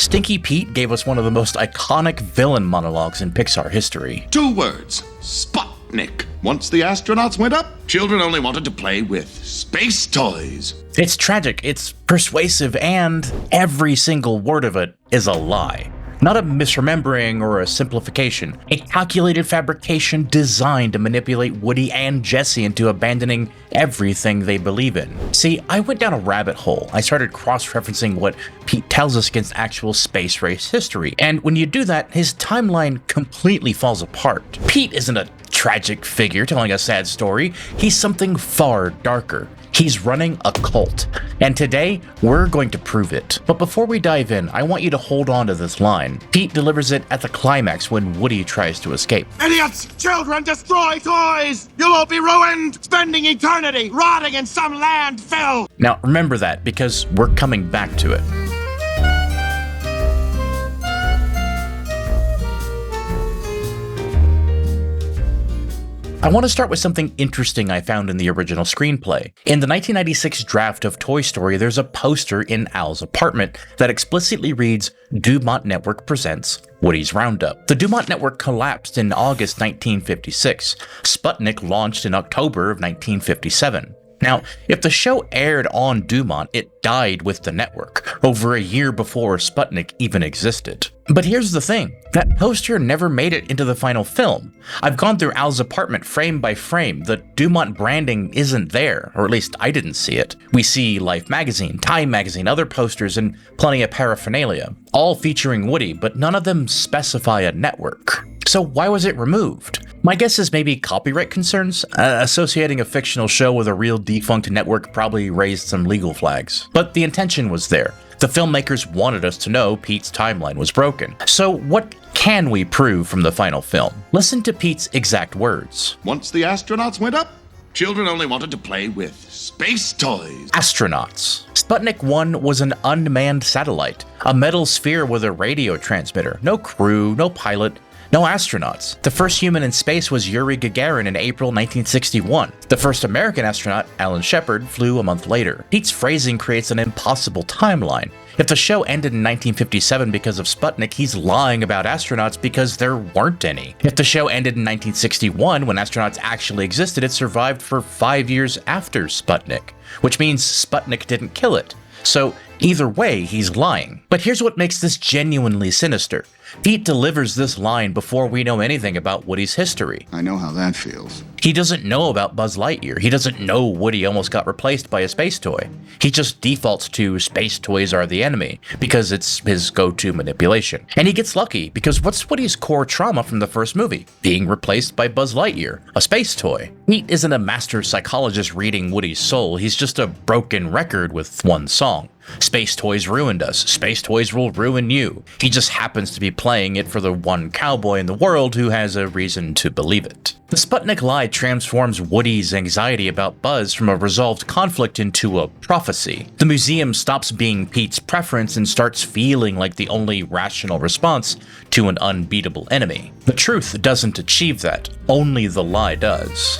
Stinky Pete gave us one of the most iconic villain monologues in Pixar history. 2 words. Sputnik. Once the astronauts went up, children only wanted to play with space toys. It's tragic, it's persuasive, and every single word of it is a lie. Not a misremembering or a simplification, a calculated fabrication designed to manipulate Woody and Jessie into abandoning everything they believe in. See, I went down a rabbit hole. I started cross-referencing what Pete tells us against actual space race history, and when you do that, his timeline completely falls apart. Pete isn't a tragic figure telling a sad story, he's something far darker. He's running a cult, and today we're going to prove it. But before we dive in, I want you to hold on to this line. Pete delivers it at the climax when Woody tries to escape. Idiots! Children destroy toys! You'll all be ruined! Spending eternity rotting in some landfill! Now remember that, because we're coming back to it. I want to start with something interesting I found in the original screenplay. In the 1996 draft of Toy Story, there's a poster in Al's apartment that explicitly reads, "Dumont Network presents Woody's Roundup." The Dumont Network collapsed in August 1956. Sputnik launched in October of 1957. Now, if the show aired on Dumont, it died with the network, over a year before Sputnik even existed. But here's the thing, that poster never made it into the final film. I've gone through Al's apartment frame by frame, the Dumont branding isn't there, or at least I didn't see it. We see Life magazine, Time magazine, other posters, and plenty of paraphernalia, all featuring Woody, but none of them specify a network. So why was it removed? My guess is maybe copyright concerns. Associating a fictional show with a real defunct network probably raised some legal flags. But the intention was there. The filmmakers wanted us to know Pete's timeline was broken. So what can we prove from the final film? Listen to Pete's exact words. Once the astronauts went up, children only wanted to play with space toys. Astronauts. Sputnik 1 was an unmanned satellite, a metal sphere with a radio transmitter. No crew, no pilot, no astronauts. The first human in space was Yuri Gagarin in April 1961. The first American astronaut, Alan Shepard, flew a month later. Pete's phrasing creates an impossible timeline. If the show ended in 1957 because of Sputnik, he's lying about astronauts because there weren't any. If the show ended in 1961, when astronauts actually existed, it survived for 5 years after Sputnik, which means Sputnik didn't kill it. So either way, he's lying. But here's what makes this genuinely sinister. Pete delivers this line before we know anything about Woody's history. I know how that feels. He doesn't know about Buzz Lightyear. He doesn't know Woody almost got replaced by a space toy. He just defaults to space toys are the enemy because it's his go-to manipulation. And he gets lucky because what's Woody's core trauma from the first movie? Being replaced by Buzz Lightyear, a space toy. Pete isn't a master psychologist reading Woody's soul. He's just a broken record with one song. Space toys ruined us. Space toys will ruin you. He just happens to be playing it for the one cowboy in the world who has a reason to believe it. The Sputnik lie transforms Woody's anxiety about Buzz from a resolved conflict into a prophecy. The museum stops being Pete's preference and starts feeling like the only rational response to an unbeatable enemy. The truth doesn't achieve that. Only the lie does.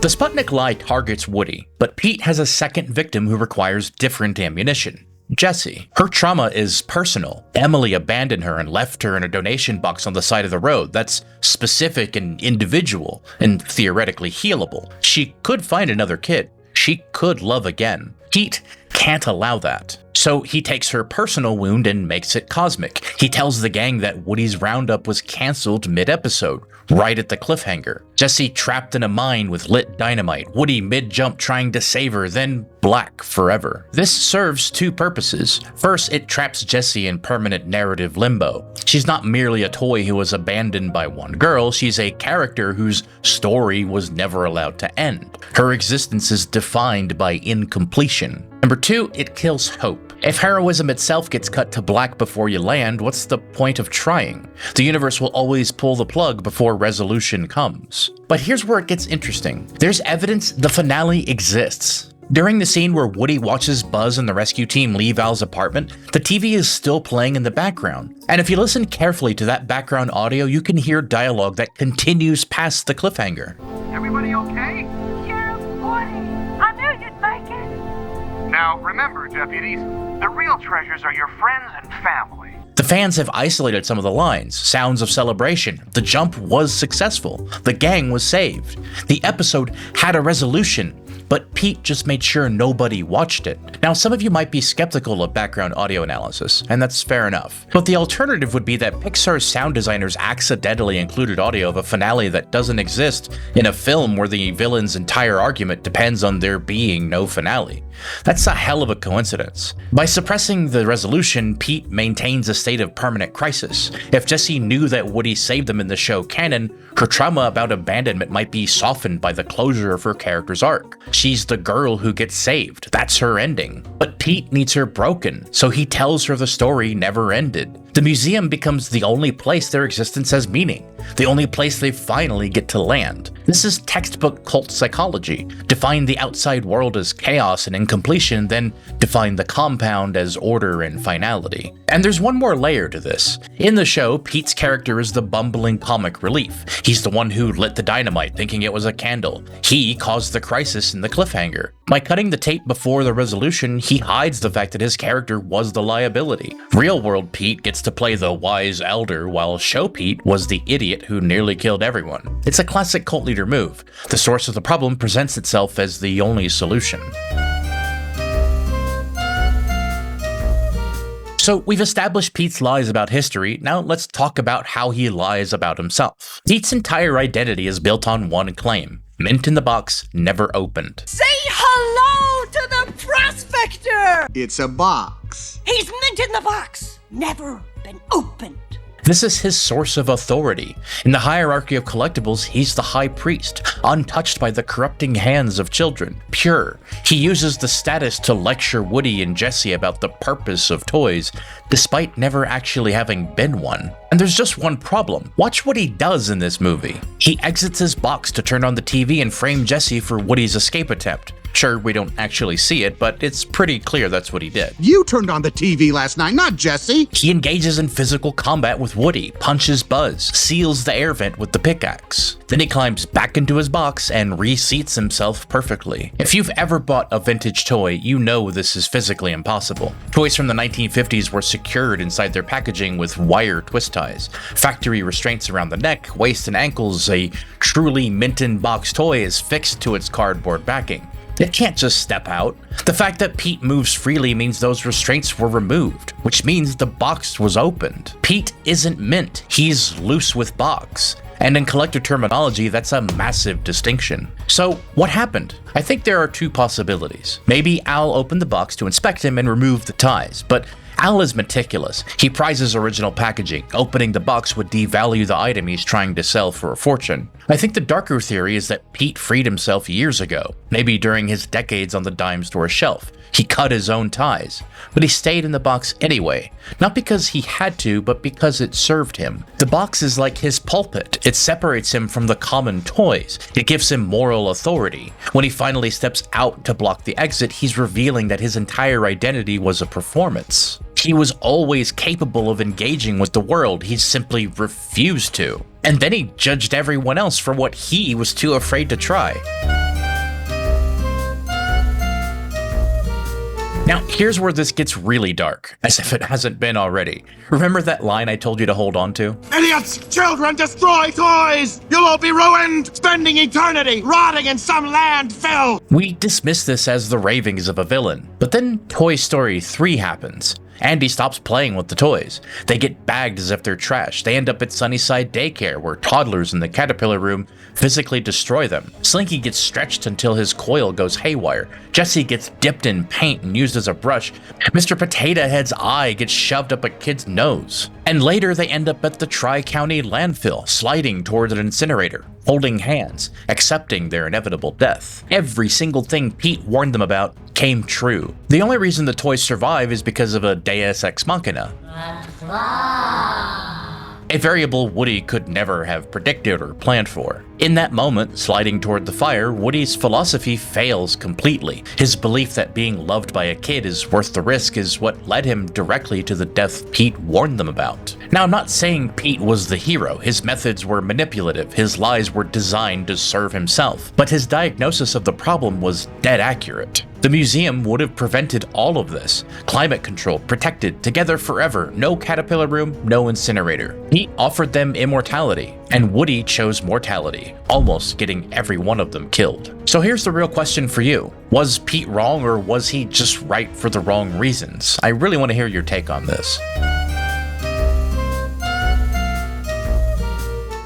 The Sputnik lie targets Woody, but Pete has a second victim who requires different ammunition. Jessie. Her trauma is personal. Emily abandoned her and left her in a donation box on the side of the road. That's specific and individual, and theoretically healable. She could find another kid. She could love again. Pete can't allow that. So he takes her personal wound and makes it cosmic. He tells the gang that Woody's Roundup was cancelled mid-episode, right at the cliffhanger. Jessie trapped in a mine with lit dynamite, Woody mid-jump trying to save her, then black forever. This serves two purposes. First, it traps Jessie in permanent narrative limbo. She's not merely a toy who was abandoned by one girl, she's a character whose story was never allowed to end. Her existence is defined by incompletion. Number two, it kills hope. If heroism itself gets cut to black before you land, what's the point of trying? The universe will always pull the plug before resolution comes. But here's where it gets interesting. There's evidence the finale exists. During the scene where Woody watches Buzz and the rescue team leave Al's apartment, the TV is still playing in the background. And if you listen carefully to that background audio, you can hear dialogue that continues past the cliffhanger. Everybody okay? Sheriff Woody, I knew you'd make it. Now, remember, deputies, the real treasures are your friends and family. The fans have isolated some of the lines, sounds of celebration, the jump was successful, the gang was saved. The episode had a resolution, but Pete just made sure nobody watched it. Now, some of you might be skeptical of background audio analysis, and that's fair enough. But the alternative would be that Pixar's sound designers accidentally included audio of a finale that doesn't exist in a film where the villain's entire argument depends on there being no finale. That's a hell of a coincidence. By suppressing the resolution, Pete maintains a state of permanent crisis. If Jessie knew that Woody saved them in the show canon, her trauma about abandonment might be softened by the closure of her character's arc. She's the girl who gets saved. That's her ending. But Pete needs her broken, so he tells her the story never ended. The museum becomes the only place their existence has meaning, the only place they finally get to land. This is textbook cult psychology. Define the outside world as chaos and incompletion, then define the compound as order and finality. And there's one more layer to this. In the show, Pete's character is the bumbling comic relief. He's the one who lit the dynamite thinking it was a candle. He caused the crisis in the cliffhanger. By cutting the tape before the resolution, he hides the fact that his character was the liability. Real-world Pete gets to play the wise elder, while show Pete was the idiot who nearly killed everyone. It's a classic cult leader move. The source of the problem presents itself as the only solution. So we've established Pete's lies about history, now let's talk about how he lies about himself. Pete's entire identity is built on one claim: mint in the box, never opened. Say hello to the prospector! It's a box. He's mint in the box, never been opened. This is his source of authority. In the hierarchy of collectibles, he's the high priest, untouched by the corrupting hands of children, pure. He uses the status to lecture Woody and Jessie about the purpose of toys, despite never actually having been one. And there's just one problem. Watch what he does in this movie. He exits his box to turn on the TV and frame Jessie for Woody's escape attempt. Sure, we don't actually see it, but it's pretty clear that's what he did. You turned on the TV last night, not Jessie. He engages in physical combat with Woody, punches Buzz, seals the air vent with the pickaxe. Then he climbs back into his box and reseats himself perfectly. If you've ever bought a vintage toy, you know this is physically impossible. Toys from the 1950s were secured inside their packaging with wire twist ties, factory restraints around the neck, waist, and ankles. A truly mint-in-box toy is fixed to its cardboard backing. It can't just step out. The fact that Pete moves freely means those restraints were removed, which means the box was opened. Pete isn't mint, he's loose with box. And in collector terminology, that's a massive distinction. So what happened? I think there are two possibilities. Maybe Al opened the box to inspect him and remove the ties, but Al is meticulous. He prizes original packaging. Opening the box would devalue the item he's trying to sell for a fortune. I think the darker theory is that Pete freed himself years ago, maybe during his decades on the dime store shelf. He cut his own ties, but he stayed in the box anyway, not because he had to, but because it served him. The box is like his pulpit. It separates him from the common toys. It gives him moral authority. When he finally steps out to block the exit, he's revealing that his entire identity was a performance. He was always capable of engaging with the world, he simply refused to. And then he judged everyone else for what he was too afraid to try. Now, here's where this gets really dark, as if it hasn't been already. Remember that line I told you to hold on to? Idiots! Children, destroy toys! You'll all be ruined! Spending eternity rotting in some landfill! We dismiss this as the ravings of a villain, but then Toy Story 3 happens. Andy stops playing with the toys. They get bagged as if they're trash. They end up at Sunnyside Daycare, where toddlers in the caterpillar room physically destroy them. Slinky gets stretched until his coil goes haywire. Jessie gets dipped in paint and used as a brush. Mr. Potato Head's eye gets shoved up a kid's nose. And later they end up at the Tri-County landfill, sliding toward an incinerator, holding hands, accepting their inevitable death. Every single thing Pete warned them about came true. The only reason the toys survive is because of a Deus Ex Machina. A variable Woody could never have predicted or planned for. In that moment, sliding toward the fire, Woody's philosophy fails completely. His belief that being loved by a kid is worth the risk is what led him directly to the death Pete warned them about. Now, I'm not saying Pete was the hero. His methods were manipulative. His lies were designed to serve himself. But his diagnosis of the problem was dead accurate. The museum would have prevented all of this. Climate control, protected, together forever, no caterpillar room, no incinerator. Pete offered them immortality, and Woody chose mortality, almost getting every one of them killed. So here's the real question for you. Was Pete wrong, or was he just right for the wrong reasons? I really want to hear your take on this.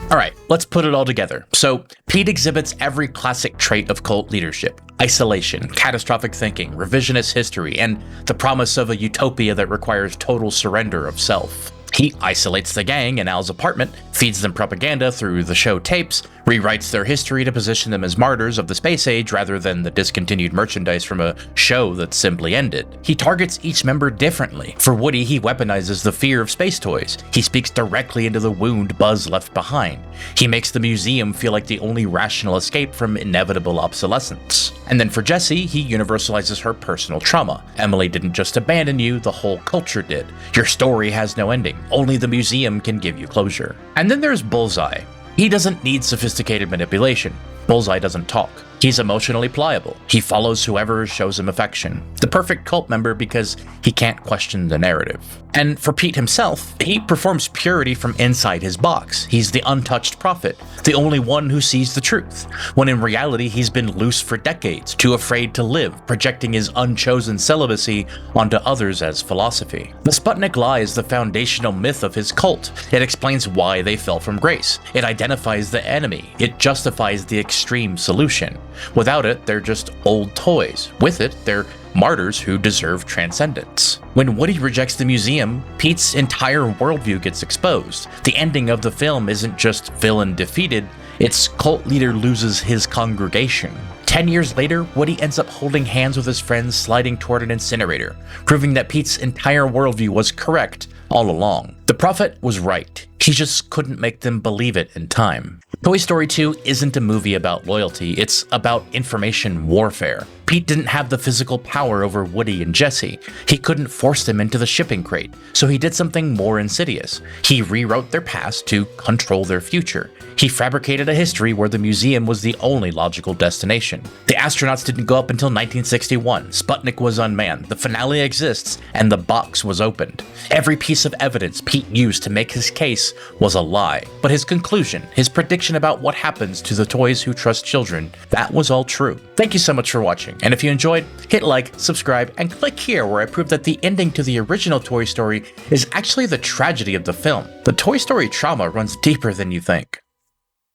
Alright, let's put it all together. So, Pete exhibits every classic trait of cult leadership: isolation, catastrophic thinking, revisionist history, and the promise of a utopia that requires total surrender of self. He isolates the gang in Al's apartment, feeds them propaganda through the show tapes, rewrites their history to position them as martyrs of the space age rather than the discontinued merchandise from a show that simply ended. He targets each member differently. For Woody, he weaponizes the fear of space toys. He speaks directly into the wound Buzz left behind. He makes the museum feel like the only rational escape from inevitable obsolescence. And then for Jessie, he universalizes her personal trauma. Emily didn't just abandon you, the whole culture did. Your story has no ending. Only the museum can give you closure. And then there's Bullseye. He doesn't need sophisticated manipulation. Bullseye doesn't talk. He's emotionally pliable. He follows whoever shows him affection. The perfect cult member because he can't question the narrative. And for Pete himself, he performs purity from inside his box. He's the untouched prophet, the only one who sees the truth, when in reality he's been loose for decades, too afraid to live, projecting his unchosen celibacy onto others as philosophy. The Sputnik Lie is the foundational myth of his cult. It explains why they fell from grace. It identifies the enemy. It justifies the extreme solution. Without it, they're just old toys. With it, they're martyrs who deserve transcendence. When Woody rejects the museum, Pete's entire worldview gets exposed. The ending of the film isn't just villain defeated, it's cult leader loses his congregation. 10 years later, Woody ends up holding hands with his friends sliding toward an incinerator, proving that Pete's entire worldview was correct all along. The prophet was right. He just couldn't make them believe it in time. Toy Story 2 isn't a movie about loyalty, it's about information warfare. Pete didn't have the physical power over Woody and Jessie. He couldn't force them into the shipping crate, so he did something more insidious. He rewrote their past to control their future. He fabricated a history where the museum was the only logical destination. The astronauts didn't go up until 1961, Sputnik was unmanned, the finale exists, and the box was opened. Every piece of evidence Pete used to make his case was a lie. But his conclusion, his prediction about what happens to the toys who trust children, that was all true. Thank you so much for watching, and if you enjoyed, hit like, subscribe, and click here where I prove that the ending to the original Toy Story is actually the tragedy of the film. The Toy Story trauma runs deeper than you think.